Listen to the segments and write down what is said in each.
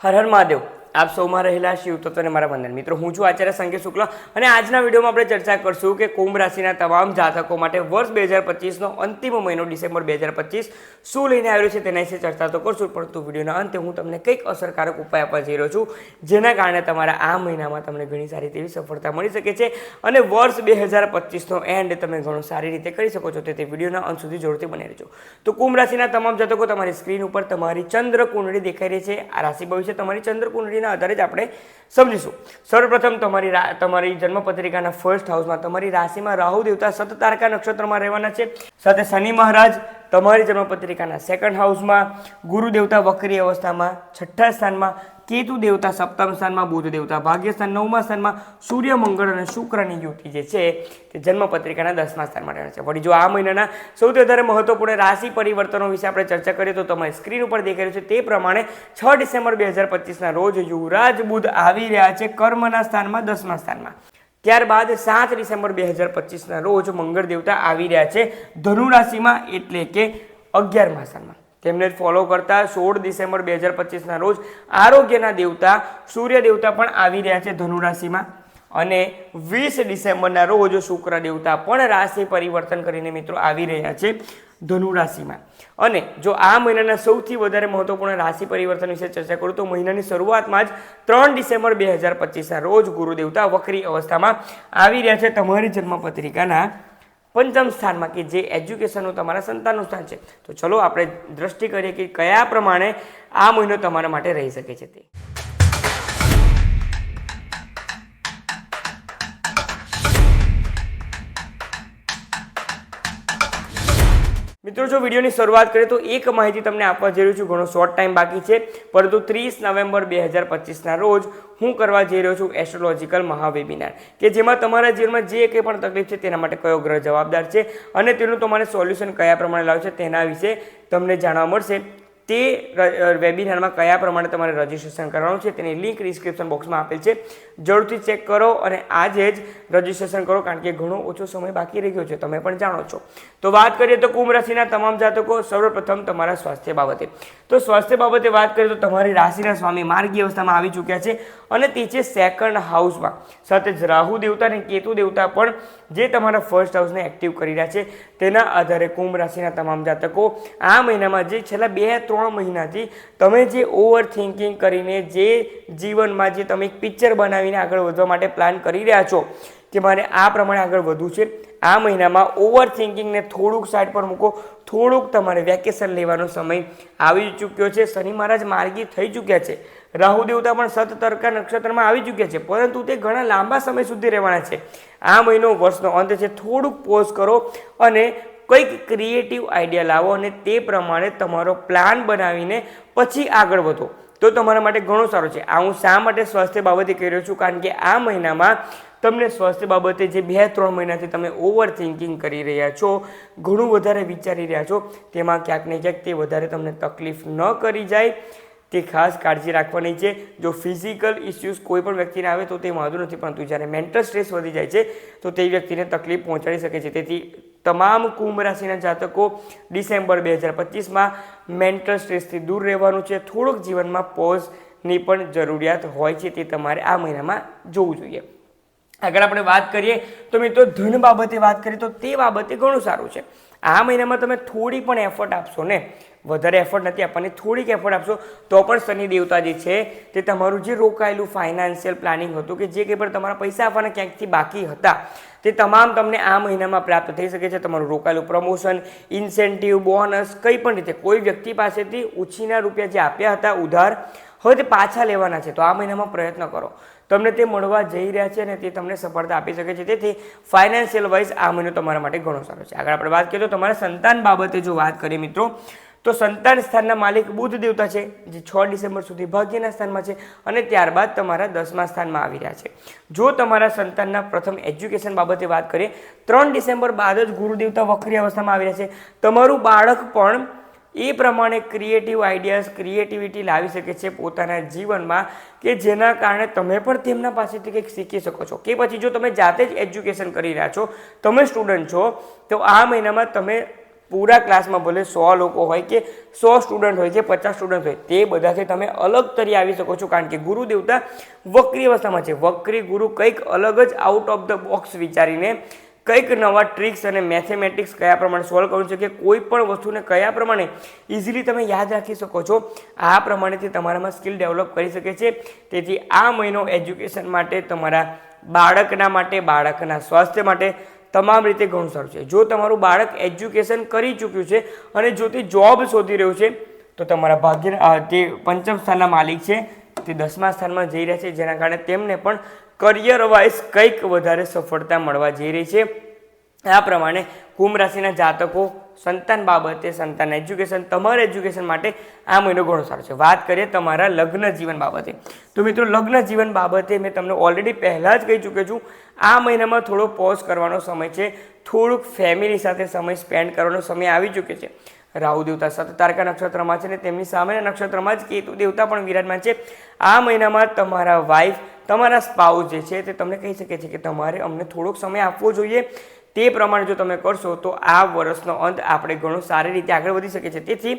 હર હર મહાદેવ। આપ સૌમાં રહેલા શિવ તત્વને મારા વંદન। મિત્રો હું છું આચાર્ય સંકેત શુક્લ અને આજના વિડીયોમાં આપણે ચર્ચા કરશું કે કુંભ રાશિના તમામ જાતકો માટે વર્ષ 2025નો અંતિમ મહિનો ડિસેમ્બર 2025 શું લઈને આવ્યો છે તેના વિશે ચર્ચા તો કરશું, પરંતુ વિડીયોના અંતે હું તમને કંઈક અસરકારક ઉપાય આપવા જઈ રહ્યો છું જેના કારણે તમારા આ મહિનામાં તમને ઘણી સારી તેવી સફળતા મળી શકે છે અને વર્ષ 2025નો એન્ડ તમે ઘણો સારી રીતે કરી શકો છો। તેથી વિડીયોના અંત સુધી જરૂરથી બની રહેજો। તો કુંભ રાશિના તમામ જાતકો તમારી સ્ક્રીન ઉપર તમારી ચંદ્ર કુંડળી દેખાઈ રહી છે। આ રાશિ ભવિષ્ય તમારી ચંદ્ર કુંડળીના આધારે જ આપણે સમજીશું। સર્વપ્રથમ તમારી જન્મપત્રિકાના ફર્સ્ટ હાઉસમાં તમારી રાશિમાં રાહુ દેવતા સતતારકા નક્ષત્રમાં રહેવાના છે। સાથે શનિ મહારાજ તમારી જન્મપત્રિકાના સેકન્ડ હાઉસમાં, ગુરુ દેવતા વક્રી અવસ્થામાં છઠ્ઠા સ્થાનમાં, કેતુ દેવતા સપ્તમ સ્થાનમાં, બુધ દેવતા ભાગ્યસ્થાન નવમા સ્થાનમાં, સૂર્ય મંગળ અને શુક્રની યુતિ જે છે તે જન્મપત્રિકાના 10મા સ્થાનમાં રહેવાના છે। વળી જો આ મહિનાના સૌથી વધારે મહત્વપૂર્ણ રાશિ પરિવર્તનો વિશે આપણે ચર્ચા કરીએ તો તમારી સ્ક્રીન ઉપર દેખાઈ રહ્યું છે તે પ્રમાણે 6 ડિસેમ્બર 2025ના રોજ યુવરાજ બુધ આવી રહ્યા છે કર્મના સ્થાનમાં 10મા સ્થાનમાં। ત્યારબાદ 7 ડિસેમ્બર 2025ના રોજ મંગળ દેવતા આવી રહ્યા છે ધનુ રાશિમાં એટલે કે 11મા સ્થાનમાં। તેમને ફોલો કરતા 16 ડિસેમ્બર 2025ના રોજ આરોગ્યના દેવતા સૂર્ય દેવતા પણ આવી રહ્યા છે ધનુ રાશિમાં અને 20 ડિસેમ્બરના રોજ શુક્ર દેવતા પણ રાશિ પરિવર્તન કરીને મિત્રો આવી રહ્યા છે ધનુ રાશિમાં। અને જો આ મહિનાના સૌથી વધારે મહત્વપૂર્ણ રાશિ પરિવર્તન વિશે ચર્ચા કરું તો મહિનાની શરૂઆતમાં જ 3 ડિસેમ્બર 2025ના રોજ ગુરુ દેવતા વક્રી અવસ્થામાં આવી રહ્યા છે તમારી જન્મપત્રિકાના 5મ સ્થાનમાં કે જે એજ્યુકેશનનું તમારા સંતાનનું સ્થાન છે। તો ચલો આપણે દ્રષ્ટિ કરીએ કે કયા પ્રમાણે આ મહિનો તમારા માટે રહી શકે છે તે। મિત્રો જો વિડીયોની શરૂઆત કરીએ તો એક માહિતી તમને આપવા જઈ રહ્યો છું। ઘણો શોર્ટ ટાઈમ બાકી છે, પરંતુ 30 નવેમ્બર 2025ના રોજ હું કરવા જઈ રહ્યો છું એસ્ટ્રોલોજીકલ મહાવેબિનાર કે જેમાં તમારા જીવનમાં જે કંઈ પણ તકલીફ છે તેના માટે કયો ગ્રહ જવાબદાર છે અને તેનું તમારે સોલ્યુશન કયા પ્રમાણે લાવશે તેના વિશે તમને જાણવા મળશે। તે વેબિનારમાં કયા પ્રમાણે તમારે રજિસ્ટ્રેશન કરવાનું છે તેની લિંક ડિસ્ક્રિપ્શન બોક્સમાં આપેલ છે, જરૂરથી ચેક કરો અને આજે જ રજિસ્ટ્રેશન કરો કારણ કે ઘણો ઓછો સમય બાકી રહી ગયો છે, તમે પણ જાણો છો। તો વાત કરીએ તો કુંભ રાશિના તમામ જાતકો સર્વપ્રથમ તમારા સ્વાસ્થ્ય બાબતે તો સ્વાસ્થ્ય બાબતે વાત કરીએ તો તમારી રાશિના સ્વામી માર્ગી અવસ્થામાં આવી ચૂક્યા છે અને તે છે સેકન્ડ હાઉસમાં। સાથે જ રાહુ દેવતા અને કેતુ દેવતા પણ જે તમારા ફર્સ્ટ હાઉસને એક્ટિવ કરી રહ્યા છે તેના આધારે કુંભ રાશિના તમામ જાતકો આ મહિનામાં જે છેલ્લા 2-3 મહિનાથી તમે જે ઓવર થિંકિંગ કરીને જે જીવનમાં જે તમે એક પિક્ચર બનાવીને આગળ વધવા માટે પ્લાન કરી રહ્યા છો કે મારે આ પ્રમાણે આગળ વધવું છે, આ મહિનામાં ઓવર થિંકિંગને થોડુંક સાઈડ પર મૂકો, થોડુંક તમારે વેકેશન લેવાનો સમય આવી ચૂક્યો છે। શનિ મહારાજ માર્ગી થઈ ચૂક્યા છે, રાહુ દેવતા પણ સતતરકા નક્ષત્રમાં આવી ચૂક્યા છે, પરંતુ તે ઘણા લાંબા સમય સુધી રહેવાના છે। આ મહિનો વર્ષનો અંત છે, થોડુંક પોઝ કરો અને કંઈક ક્રિએટિવ આઈડિયા લાવો અને તે પ્રમાણે તમારો પ્લાન બનાવીને પછી આગળ વધો તો તમારા માટે ઘણો સારો છે। આ હું શા માટે સ્વાસ્થ્ય બાબતે કહી રહ્યો છું કારણ કે આ મહિનામાં તમને સ્વાસ્થ્ય બાબતે જે 2-3 મહિનાથી તમે ઓવર થિંકિંગ કરી રહ્યા છો, ઘણું વધારે વિચારી રહ્યા છો, તેમાં ક્યાંક ને ક્યાંક તે વધારે તમને તકલીફ ન કરી જાય તે ખાસ કાળજી રાખવાની છે। જો ફિઝિકલ ઇસ્યુઝ કોઈ પણ વ્યક્તિને આવે તો તે વાંધો નથી, પરંતુ જ્યારે મેન્ટલ સ્ટ્રેસ વધી જાય છે તો તે વ્યક્તિને તકલીફ પહોંચાડી શકે છે। તેથી તમામ કુંભ રાશિના જાતકો ડિસેમ્બર 2025માં મેન્ટલ સ્ટ્રેસથી દૂર રહેવાનું છે, થોડુંક જીવનમાં પોઝની પણ જરૂરિયાત હોય છે, તે તમારે આ મહિનામાં જોવું જોઈએ। આગળ આપણે વાત કરીએ તો મિત્રો ધન બાબતે વાત કરીએ તો તે બાબતે ઘણું સારું છે। આ મહિનામાં તમે થોડી પણ એફર્ટ આપશો ને, વધારે એફર્ટ નથી આપવાની, થોડીક એફર્ટ આપશો તો પણ શનિ દેવતા જે છે તે તમારું જે રોકાયેલું ફાઇનાન્શિયલ પ્લાનિંગ હતું કે જે કંઈ પણ તમારા પૈસા આપવાના ક્યાંકથી બાકી હતા તે તમામ તમને આ મહિનામાં પ્રાપ્ત થઈ શકે છે। તમારું રોકાયેલું પ્રમોશન, ઇન્સેન્ટિવ, બોનસ કંઈ પણ રીતે કોઈ વ્યક્તિ પાસેથી ઉછીના રૂપિયા જે આપ્યા હતા ઉધાર હવે તે પાછા લેવાના છે, તો આ મહિનામાં પ્રયત્ન કરો, તમને તે મળવા જઈ રહ્યા છે અને તે તમને સફળતા આપી શકે છે। તેથી ફાઇનાન્શિયલ વાઇઝ આ મહિનો તમારા માટે ઘણો સારો છે। આગળ આપણે વાત કરીએ તો તમારા સંતાન બાબતે જો વાત કરીએ મિત્રો તો સંતાન સ્થાનના માલિક બુધ દેવતા છે જે 6 ડિસેમ્બર સુધી ભાગ્યના સ્થાનમાં છે અને ત્યારબાદ તમારા 10મા સ્થાનમાં આવી રહ્યા છે। જો તમારા સંતાનના પ્રથમ એજ્યુકેશન બાબતે વાત કરીએ 3 ડિસેમ્બર બાદ જ ગુરુ દેવતા વક્રી અવસ્થામાં આવી રહ્યા છે, તમારું બાળક પણ એ પ્રમાણે ક્રિએટિવ આઈડિયાઝ, ક્રિએટિવિટી લાવી શકે છે પોતાના જીવનમાં કે જેના કારણે તમે પણ તેમના પાસેથી કંઈક શીખી શકો છો કે પછી જો તમે જાતે જ એજ્યુકેશન કરી રહ્યા છો, તમે સ્ટુડન્ટ છો તો આ મહિનામાં તમે પૂરા ક્લાસમાં ભલે 100 લોકો હોય કે 100 સ્ટુડન્ટ હોય કે 50 સ્ટુડન્ટ હોય, તે બધાથી તમે અલગ તરી આવી શકો છો, કારણ કે ગુરુ દેવતા વક્રી અવસ્થામાં છે. વક્રી ગુરુ કંઈક અલગ જ આઉટ ઓફ ધ બોક્સ વિચારીને કંઈક નવા ટ્રિક્સ અને મેથેમેટિક્સ કયા પ્રમાણે સોલ્વ કરવું છે, કે કોઈ પણ વસ્તુને કયા પ્રમાણે ઇઝીલી તમે યાદ રાખી શકો છો, આ પ્રમાણેથી તમારામાં સ્કિલ ડેવલપ કરી શકે છે. તેથી આ મહિનો એજ્યુકેશન માટે, તમારા બાળકના માટે, બાળકના સ્વાસ્થ્ય માટે તમામ રીતે ઘણું સારું છે. જો તમારું બાળક એજ્યુકેશન કરી ચૂક્યું છે અને જો તે જોબ શોધી રહ્યું છે, તો તમારા ભાગ્યના જે પંચમ સ્થાનના માલિક છે તે 10મા સ્થાનમાં જઈ રહ્યા છે, જેના કારણે તેમને પણ કરિયર વાઇઝ કંઈક વધારે સફળતા મળવા જઈ રહી છે. આ પ્રમાણે કુંભ રાશિના જાતકો સંતાન બાબતે, સંતાન એજ્યુકેશન, તમારા એજ્યુકેશન માટે આ મહિનો ઘણો સારો છે. વાત કરીએ તમારા લગ્ન જીવન બાબતે, તો મિત્રો લગ્ન જીવન બાબતે મેં તમને ઓલરેડી પહેલાં જ કહી ચૂક્યો છું, આ મહિનામાં થોડો પોઝ કરવાનો સમય છે, થોડુંક ફેમિલી સાથે સમય સ્પેન્ડ કરવાનો સમય આવી ચૂક્યો છે. રાહુ દેવતા સતત તારકા નક્ષત્રમાં છે ને તેમની સામેના નક્ષત્રમાં જ કેતુ દેવતા પણ વિરાજમાન છે. આ મહિનામાં તમારા વાઇફ, તમારા સ્પાઉસ જે છે તે તમને કહી શકે છે કે તમારે અમને થોડોક સમય આપવો જોઈએ. તે પ્રમાણે જો તમે કરશો તો આ વર્ષનો અંત આપણે ઘણો સારી રીતે આગળ વધી શકે છે. તેથી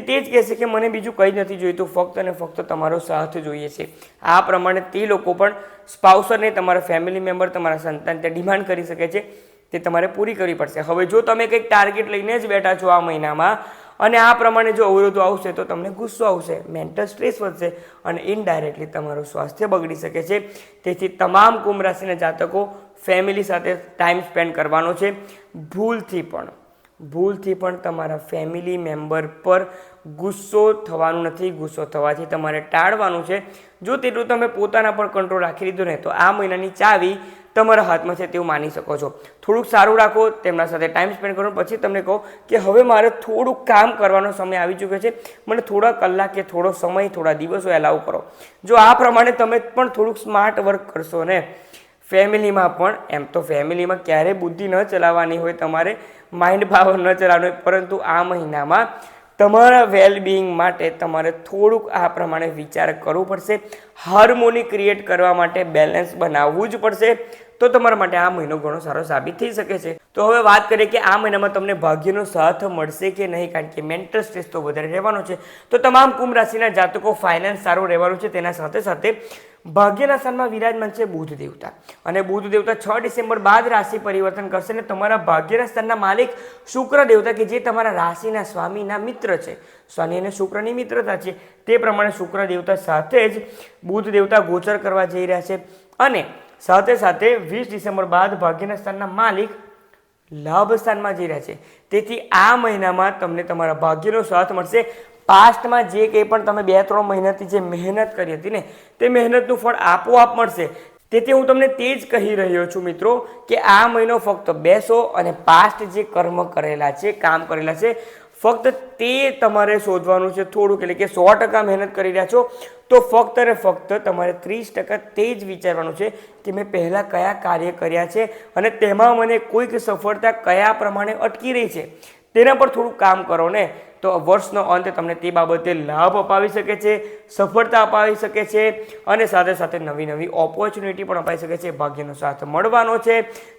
તે જ કહેશે કે મને બીજું કંઈ જ નથી જોઈતું, ફક્ત અને ફક્ત તમારો સાથ જોઈએ છે. આ પ્રમાણે તે લોકો પણ સ્પાઉસરને, તમારા ફેમિલી મેમ્બર, તમારા સંતાન તે ડિમાન્ડ કરી શકે છે, તે તમારે પૂરી કરવી પડશે. હવે જો તમે કંઈક ટાર્ગેટ લઈને જ બેઠા છો આ મહિનામાં અને આ પ્રમાણે જો અવરોધો આવશે તો તમને ગુસ્સો આવશે, મેન્ટલ સ્ટ્રેસ વધશે અને ઇનડાયરેક્ટલી તમારું સ્વાસ્થ્ય બગડી શકે છે. તેથી તમામ કુંભ રાશિના જાતકો ફેમિલી સાથે ટાઈમ સ્પેન્ડ કરવાનો છે. ભૂલથી પણ તમારા ફેમિલી મેમ્બર પર ગુસ્સો થવાનું નથી. ગુસ્સો થવાથી તમારે ટાળવાનું છે. જો તેટલું તમે પોતાના પર કંટ્રોલ રાખી લીધો ને તો આ મહિનાની ચાવી તમારા હાથમાં છે તેવું માની શકો છો. થોડુંક સારું રાખો, તેમના સાથે ટાઈમ સ્પેન્ડ કરો, પછી તમને કહો કે હવે મારે થોડુંક કામ કરવાનો સમય આવી ચૂક્યો છે, મને થોડા કલાક કે થોડો સમય, થોડા દિવસો એલાવ કરો. જો આ પ્રમાણે તમે પણ થોડુંક સ્માર્ટ વર્ક કરશો ને, ફેમિલીમાં પણ, એમ તો ફેમિલીમાં ક્યારેય બુદ્ધિ ન ચલાવવાની હોય, તમારે માઇન્ડ પાવર ન ચલાવવાનો હોય, પરંતુ આ મહિનામાં તમારા વેલબિંગ માટે તમારે થોડુંક આ પ્રમાણે વિચાર કરવો પડશે. હાર્મોની ક્રિએટ કરવા માટે બેલેન્સ બનાવવું જ પડશે. તો તમારા માટે આ મહિનો ઘણો સારો સાબિત થઈ શકે છે. તો હવે વાત કરીએ કે આ મહિનામાં તમને ભાગ્યનો સાથ મળશે કે નહીં, કારણ કે મેન્ટલ સ્ટ્રેસ તો વધારે રહેવાનો છે. તો તમામ કુંભ રાશિના જાતકો ફાઇનાન્સ સારું રહેવાનું છે. તેના સાથે સાથે ભાગ્યના સ્થાનમાં વિરાજમાન છે બુધ દેવતા, અને બુધ દેવતા 6 ડિસેમ્બર બાદ રાશિ પરિવર્તન કરશે અને તમારા ભાગ્યના સ્થાનના માલિક શુક્ર દેવતા, કે જે તમારા રાશિના સ્વામીના મિત્ર છે, શનિ અને શુક્રની મિત્રતા છે, તે પ્રમાણે શુક્ર દેવતા સાથે જ બુધ દેવતા ગોચર કરવા જઈ રહ્યા છે. અને સાથે સાથે 20 ડિસેમ્બર બાદ ભાગ્યના સ્થાનના માલિક લાભ સ્થાનમાં જઈ રહ્યા છે. તેથી આ મહિનામાં તમને તમારા ભાગ્યનો સાથ મળશે. પાસ્ટમાં જે કંઈ પણ તમે 2-3 મહિનાથી જે મહેનત કરી હતી ને, તે મહેનતનું ફળ આપોઆપ મળશે. તેથી હું તમને તે જ કહી રહ્યો છું મિત્રો, કે આ મહિનો ફક્ત બેસો અને પાસ્ટ જે કર્મ કરેલા છે, કામ કરેલા છે, ફક્ત તે તમારે શોધવાનું છે. થોડુંક, એટલે કે 100% મહેનત કરી રહ્યા છો તો ફક્ત અને ફક્ત તમારે 30% તે જ વિચારવાનું છે કે મેં પહેલાં કયા કાર્ય કર્યા છે અને તેમાં મને કોઈક સફળતા કયા પ્રમાણે અટકી રહી છે, તેના પર થોડું કામ કરો ને, તો વર્ષનો અંત તમને તે બાબતે લાભ અપાવી શકે છે, સફળતા અપાવી શકે છે, અને સાથે સાથે નવી નવી ઓપોર્ચ્યુનિટી પણ અપાવી શકે છે. ભાગ્યનો સાથ મળવાનો છે,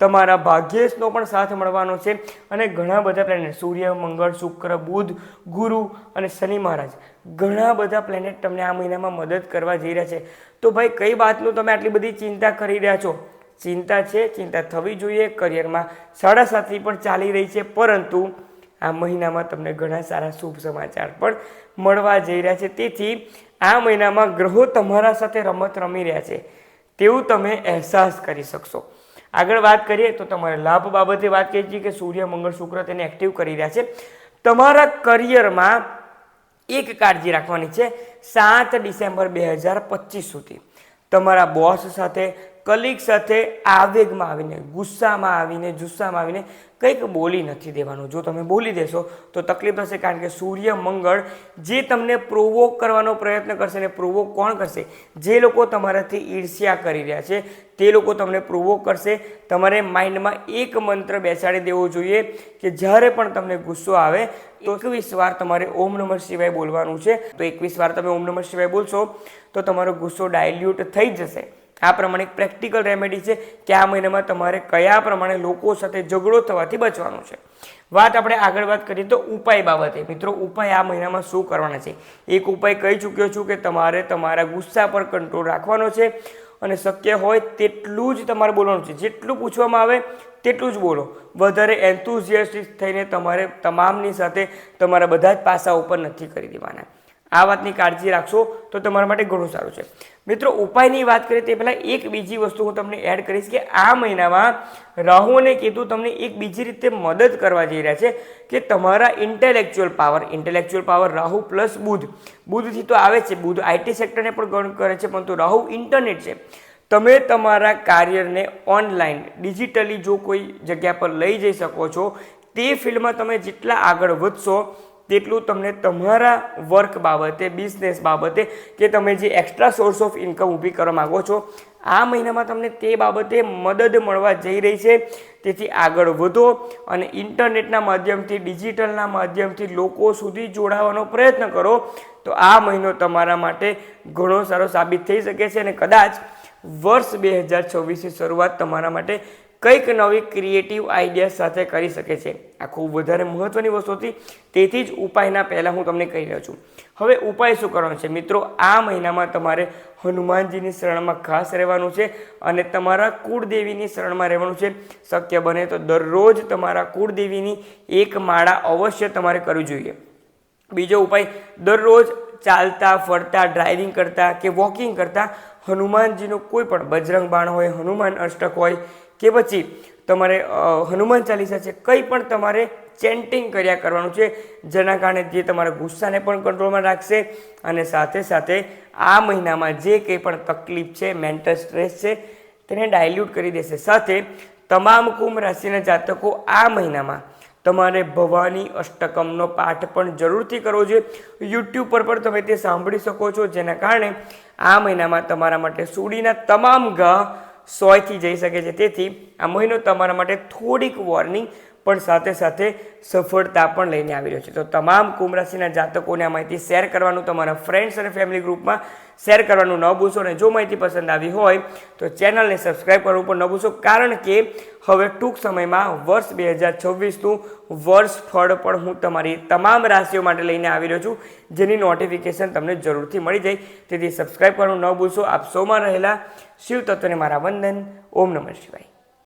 તમારા ભાગ્યેશનો પણ સાથ મળવાનો છે. અને ઘણા બધા પ્લેનેટ, સૂર્ય, મંગળ, શુક્ર, બુધ, ગુરુ અને શનિ મહારાજ, ઘણા બધા પ્લેનેટ તમને આ મહિનામાં મદદ કરવા જઈ રહ્યા છે. તો ભાઈ, કઈ વાતનું તમે આટલી બધી ચિંતા કરી રહ્યા છો? ચિંતા છે, ચિંતા થવી જોઈએ. કરિયરમાં 7.5 પણ ચાલી રહી છે, પરંતુ આ મહિનામાં તમને ઘણા સારા શુભ સમાચાર પણ મળવા જઈ રહ્યા છે. તેથી આ મહિનામાં ગ્રહો તમારા સાથે રમત રમી રહ્યા છે તેવું તમે અહેસાસ કરી શકશો. આગળ વાત કરીએ તો તમારે લાભ બાબતે વાત કરીએ છીએ કે સૂર્ય, મંગળ, શુક્ર તેને એક્ટિવ કરી રહ્યા છે. તમારા કરિયરમાં એક કાળજી રાખવાની છે. 7 ડિસેમ્બર 2025 સુધી તમારા બોસ સાથે, કલીગ સાથે આવેગમાં આવીને, ગુસ્સામાં આવીને, જુસ્સામાં આવીને કંઈક બોલી નથી દેવાનું. જો તમે બોલી દેશો તો તકલીફ થશે, કારણ કે સૂર્ય, મંગળ જે તમને પ્રોવોક કરવાનો પ્રયત્ન કરશે, ને પ્રોવોક કોણ કરશે? જે લોકો તમારાથી ઈર્ષ્યા કરી રહ્યા છે તે લોકો તમને પ્રોવોક કરશે. તમારે માઇન્ડમાં એક મંત્ર બેસાડી દેવો જોઈએ કે જ્યારે પણ તમને ગુસ્સો આવે 21 વાર તમારે ઓમ નમઃ શિવાય બોલવાનું છે. તો 21 વાર તમે ઓમ નમઃ શિવાય બોલશો તો તમારો ગુસ્સો ડાયલ્યુટ થઈ જશે આ પ્રમાણે એક પ્રેક્ટિકલ રેમેડી છે કે આ મહિનામાં તમારે કયા પ્રમાણે લોકો સાથે ઝઘડો થવાથી બચવાનું છે. વાત આપણે આગળ વાત કરીએ તો ઉપાય બાબતે. મિત્રો, ઉપાય આ મહિનામાં શું કરવાના છે? એક ઉપાય કહી ચૂક્યો છું કે તમારે તમારા ગુસ્સા પર કંટ્રોલ રાખવાનો છે અને શક્ય હોય તેટલું જ તમારે બોલવાનું છે. જેટલું પૂછવામાં આવે તેટલું જ બોલો. વધારે એન્થુઝિયાસ્ટિક થઈને તમારે તમામની સાથે તમારા બધા જ પાસા ઉપર નથી કરી દેવાના. આ વાતની કાળજી રાખશો તો તમારા માટે ઘણું સારું છે. મિત્રો, ઉપાયની વાત કરીએ તે પહેલાં એક બીજી વસ્તુ હું તમને એડ કરીશ કે આ મહિનામાં રાહુ અને કેતુ તમને એક બીજી રીતે મદદ કરવા જઈ રહ્યા છે કે તમારા ઇન્ટેલેક્ચ્યુઅલ પાવર રાહુ પ્લસ બુધથી તો આવે છે. બુધ આઈટી સેક્ટરને પણ ગણ કરે છે, પરંતુ રાહુ ઇન્ટરનેટ છે. તમે તમારા કાર્યને ઓનલાઈન ડિજિટલી જો કોઈ જગ્યા પર લઈ જઈ શકો છો, તે ફિલ્ડમાં તમે જેટલા આગળ વધશો તેટલું તમને તમારા વર્ક બાબતે, બિઝનેસ બાબતે કે તમે જે એક્સ્ટ્રા સોર્સ ઓફ ઇન્કમ ઊભી કરવા માગો છો, આ મહિનામાં તમને તે બાબતે મદદ મળવા જઈ રહી છે. તેથી આગળ વધો અને ઇન્ટરનેટના માધ્યમથી, ડિજિટલના માધ્યમથી લોકો સુધી જોડાવાનો પ્રયત્ન કરો. તો આ મહિનો તમારા માટે ઘણો સારો સાબિત થઈ શકે છે અને કદાચ વર્ષ 2026ની શરૂઆત તમારા માટે કંઈક નવી ક્રિએટિવ આઈડિયા સાથે કરી શકે છે. આ ખૂબ વધારે મહત્ત્વની વસ્તુ હતી, તેથી જ ઉપાયના પહેલાં હું તમને કહી રહ્યો છું. હવે ઉપાય શું કરવાનો છે? મિત્રો, આ મહિનામાં તમારે હનુમાનજીની શરણમાં ખાસ રહેવાનું છે અને તમારા કુળદેવીની શરણમાં રહેવાનું છે. શક્ય બને તો દરરોજ તમારા કુળદેવીની એક માળા અવશ્ય તમારે કરવી જોઈએ. બીજો ઉપાય, દરરોજ ચાલતા ફરતા, ડ્રાઇવિંગ કરતા કે વોકિંગ કરતા હનુમાનજીનો કોઈ પણ બજરંગ બાણ હોય, હનુમાન અષ્ટક હોય કે પછી તમારે હનુમાન ચાલીસા છે, કંઈ પણ તમારે ચેન્ટિંગ કર્યા કરવાનું છે, જેના કારણે જે તમારા ગુસ્સાને પણ કંટ્રોલમાં રાખશે અને સાથે સાથે આ મહિનામાં જે કંઈ પણ તકલીફ છે, મેન્ટલ સ્ટ્રેસ છે, તેને ડાયલ્યુટ કરી દેશે. સાથે તમામ કુંભ રાશિના જાતકો આ મહિનામાં તમારે ભવાની અષ્ટકમનો પાઠ પણ જરૂરથી કરવો જોઈએ. યુટ્યુબ પર પણ તમે તે સાંભળી શકો છો, જેના કારણે આ મહિનામાં તમારા માટે સુડીના તમામ ઘા 100થી જઈ શકે છે. તેથી આ મહિનો તમારા માટે થોડીક વોર્નિંગ પણ સાથે સાથે સફળતા પણ લઈને આવી રહ્યો છે. તો તમામ કુંભ રાશિના જાતકોને આ માહિતી શેર કરવાનું, તમારા ફ્રેન્ડ્સ અને ફેમિલી ગ્રુપમાં શેર કરવાનું ન ભૂલશો. અને જો માહિતી પસંદ આવી હોય તો ચેનલને સબસ્ક્રાઈબ કરવું પણ ન ભૂલશો, કારણ કે હવે ટૂંક સમયમાં વર્ષ 2026નું વર્ષ ફળ પણ હું તમારી તમામ રાશિઓ માટે લઈને આવી રહ્યો છું, જેની નોટિફિકેશન તમને જરૂરથી મળી જાય. તેથી સબસ્ક્રાઈબ કરવાનું ન ભૂલશો. આપ સૌમાં રહેલા શિવ તત્વને મારા વંદન. ઓમ નમઃ શિવાય.